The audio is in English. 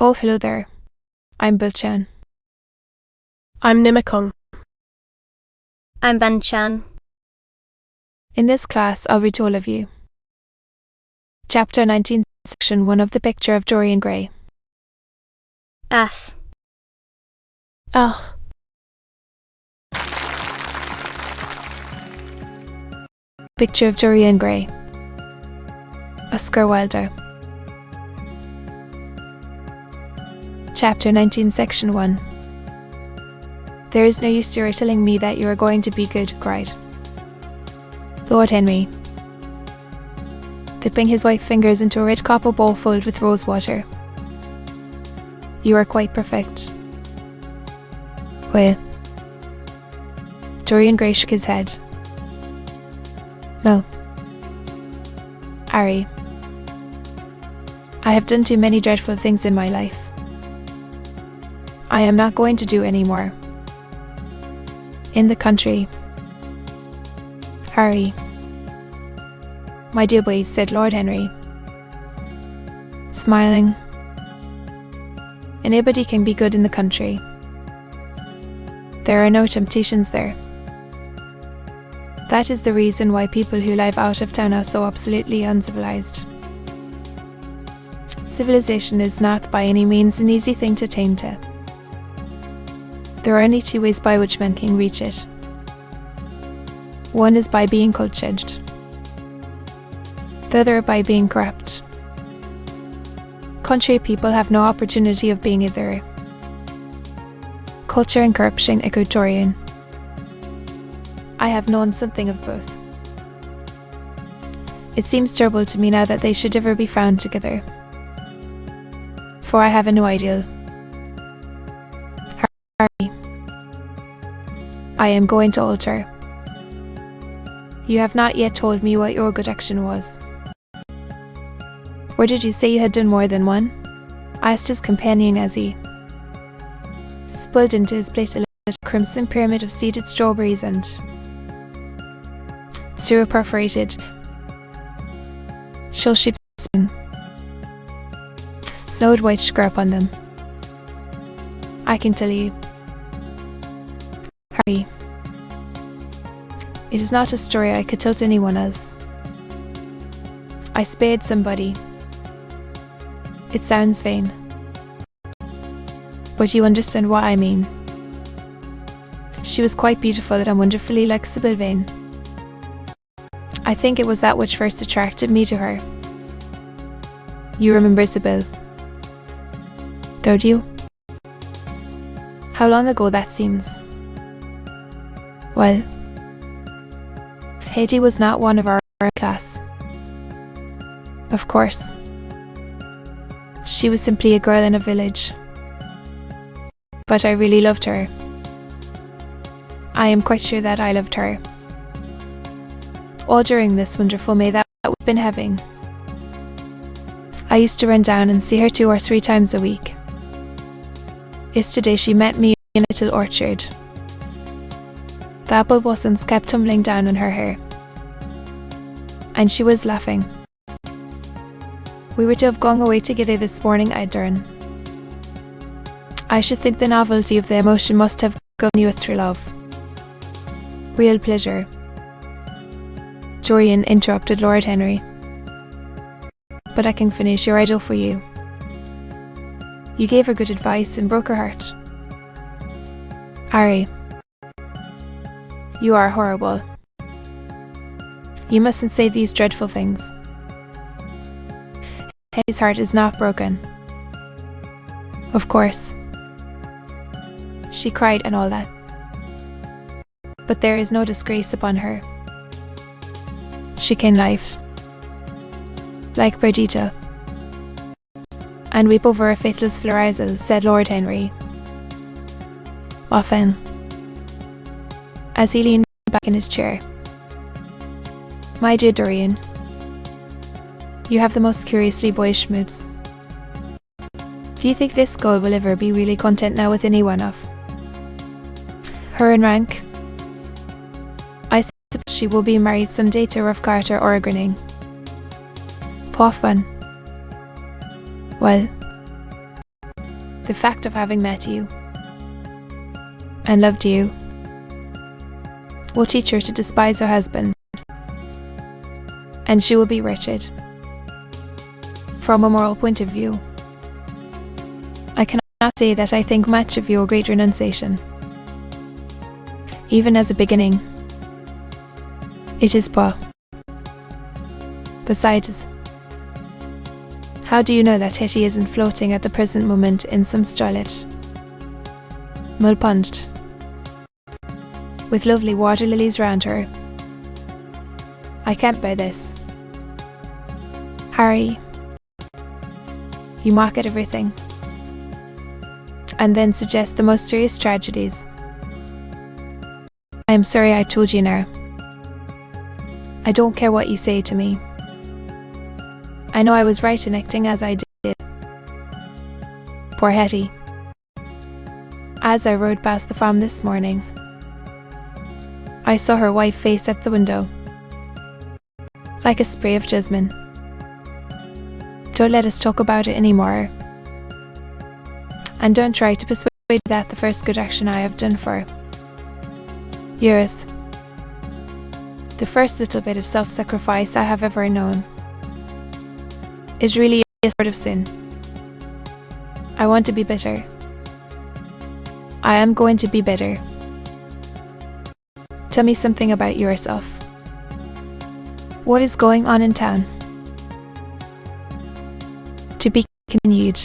Oh, hello there. I'm Bilchan. I'm Nimakong. I'm Banchan. In this class, I'll read to all of you. Chapter 19, Section 1 of the Picture of Dorian Gray. As. Ah. Picture of Dorian Gray. Oscar Wilde. Chapter 19, Section 1. There is no use your telling me that you are going to be good, cried Lord Henry, dipping his white fingers into a red copper bowl filled with rose water. You are quite perfect. Well, Dorian Gray shook his head. No. Harry, I have done too many dreadful things in my life. I am not going to do any more. In the country. Harry. My dear boy, said Lord Henry, smiling. Anybody can be good in the country. There are no temptations there. That is the reason why people who live out of town are so absolutely uncivilized. Civilization is not by any means an easy thing to attain to. There are only two ways by which men can reach it. One is by being cultured. The other by being corrupt. Country people have no opportunity of being either. Culture and corruption, echoed Dorian. I have known something of both. It seems terrible to me now that they should ever be found together. For I have a new ideal. Harry, I am going to alter. You have not yet told me what your good action was. Or did you say you had done more than one? Asked his companion as he spilled into his plate a little crimson pyramid of seeded strawberries and through a perforated shell shaped spoon. Snowed white sugar upon them. I can tell you, Harry, it is not a story I could tell to anyone else. I spayed somebody. It sounds vain, but you understand what I mean. She was quite beautiful and wonderfully like Sybil Vane. I think it was that which first attracted me to her. You remember Sybil, don't you? How long ago that seems. Well, Haiti was not one of our class. Of course. She was simply a girl in a village. But I really loved her. I am quite sure that I loved her. All during this wonderful May that we've been having. I used to run down and see her 2 or 3 times a week. Yesterday she met me in a little orchard. The apple blossoms kept tumbling down on her hair. And she was laughing. We were to have gone away together this morning at dawn. I should think the novelty of the emotion must have given you a thrill of real pleasure. Dorian interrupted Lord Henry. But I can finish your idyll for you. You gave her good advice and broke her heart. Harry, you are horrible. You mustn't say these dreadful things. His heart is not broken. Of course. She cried and all that. But there is no disgrace upon her. She can live, like Perdita, and weep over a faithless Florazel, said Lord Henry. Often, as he leaned back in his chair. My dear Dorian, you have the most curiously boyish moods. Do you think this girl will ever be really content now with any one of her in rank? I suppose she will be married some day to Rough Carter or a Grinning. Poor fun. Well, The fact of having met you and loved you will teach her to despise her husband, and she will be wretched. From a moral point of view, I cannot say that I think much of your great renunciation. Even as a beginning, it is poor. Besides, how do you know that Hetty isn't floating at the present moment in some starlet, mull-punched, with lovely water lilies round her? I can't bear this. Harry, you mock at everything, and then suggest the most serious tragedies. I am sorry I told you now. I don't care what you say to me. I know I was right in acting as I did. Poor Hetty. As I rode past the farm this morning, I saw her white face at the window, like a spray of jasmine. Don't let us talk about it anymore, and don't try to persuade me that the first good action I have done for yours, the first little bit of self-sacrifice I have ever known, is really a sort of sin. I want to be bitter. I am going to be bitter. Tell me something about yourself. What is going on in town? To be continued.